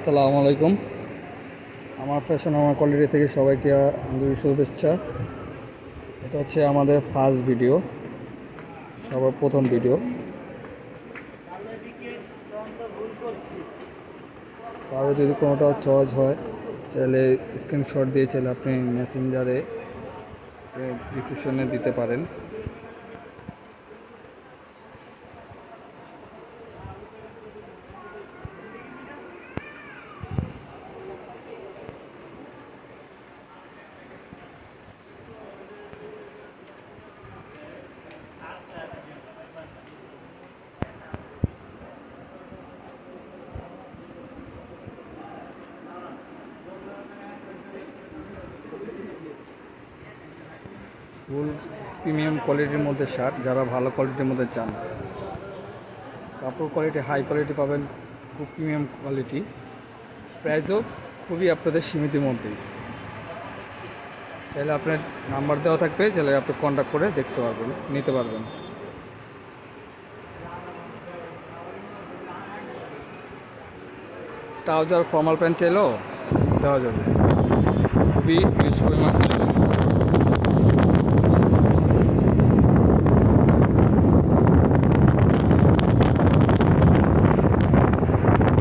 আসসালামু আলাইকুম। আমার ফ্যাশন আমার কোয়ালিটি থেকে সবাইকে আন্তরিক শুভেচ্ছা। এটা হচ্ছে আমাদের ফার্স্ট ভিডিও, সবার প্রথম ভিডিও। কারো যদি কোনোটা চয়েস হয় চাইলে স্ক্রিনশট দিয়ে চাইলে আপনি মেসেঞ্জারে ডিসক্রিপশনে দিতে পারেন। ফুল প্রিমিয়াম কোয়ালিটির মধ্যে শার্ট, যারা ভালো কোয়ালিটির মধ্যে চান, কাপড় কোয়ালিটি হাই কোয়ালিটি পাবেন, খুব প্রিমিয়াম কোয়ালিটি, প্রাইসও খুবই আপনাদের সীমিতের মধ্যেই। চাইলে আপনার নাম্বার দেওয়া থাকবে, চাইলে আপনি কন্ট্যাক্ট করে দেখতে পারবেন, নিতে পারবেন। ট্রাউজার ফর্মাল প্যান্ট চাইলেও দেওয়া যাবে, খুবই ইউজ পরিমাণ